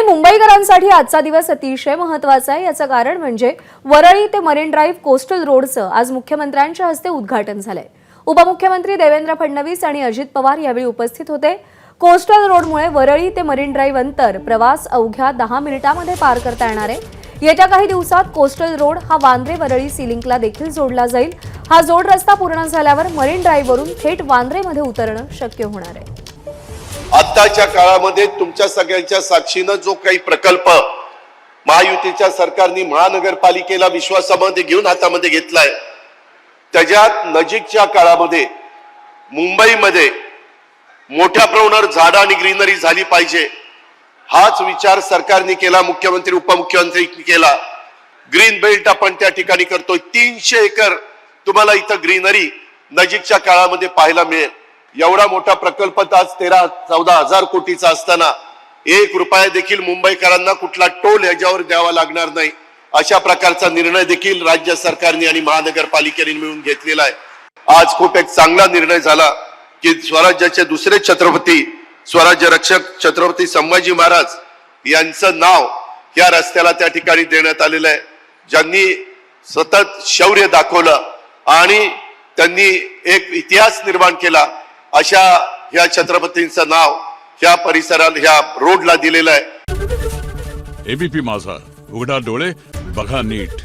मुंबईकरांसाठी आजचा दिवस अतिशय महत्त्वाचा आहे। याचं कारण म्हणजे वरळी ते मरीन ड्राईव्ह कोस्टल रोडचं आज मुख्यमंत्र्यांच्या हस्ते उद्घाटन झालंय। उपमुख्यमंत्री देवेंद्र फडणवीस आणि अजित पवार यावेळी उपस्थित होते। कोस्टल रोडमुळे वरळी ते मरीन ड्राईव्ह अंतर प्रवास अवघ्या 10 मिनिटांमध्ये पार करता येणार आहे। येत्या काही दिवसात कोस्टल रोड हा वांद्रे वरळी सी लिंकला देखील जोडला जाईल। हा जोड रस्ता पूर्ण झाल्यावर मरीन ड्राईव्हवरून थेट वांद्रेमध्ये उतरणं शक्य होणार आहे। आताच्या काळामध्ये तुमच्या सगळ्यांच्या साक्षीने जो काही प्रकल्प महायुतीच्या सरकारने महानगरपालिकेला विश्वासामध्ये घेऊन हातामध्ये घेतलाय, त्याच्यात नजीकच्या काळामध्ये मुंबईमध्ये मोठ्या प्रमाणावर झाडं आणि ग्रीनरी झाली पाहिजे। हाच विचार सरकारने केला, मुख्यमंत्री उपमुख्यमंत्र्यांनी केला। ग्रीन बेल्ट आपण त्या ठिकाणी करतोय। 300 एकर तुम्हाला इथं ग्रीनरी नजीकच्या काळामध्ये पाहायला मिळेल। एवढा मोठा प्रकल्प आज 13-14 हजार कोटीचा असताना 1 रुपया देखील मुंबईकरांना कुठला टोल याच्यावर द्यावा लागणार नाही, अशा प्रकारचा निर्णय देखील राज्य सरकारने आणि महानगरपालिकेने मिळून घेतलेला आहे। आज खूप एक चांगला निर्णय झाला की स्वराज्याचे दुसरे छत्रपती, स्वराज्य रक्षक छत्रपती संभाजी महाराज यांचं नाव या रस्त्याला त्या ठिकाणी देण्यात आलेलं आहे। ज्यांनी सतत शौर्य दाखवलं आणि त्यांनी एक इतिहास निर्माण केला, अशा ह्या छत्रपतींचं नाव ह्या परिसरात ह्या रोडला दिलेलं आहे। एबीपी माझा, उघडा डोळे बघा नीट।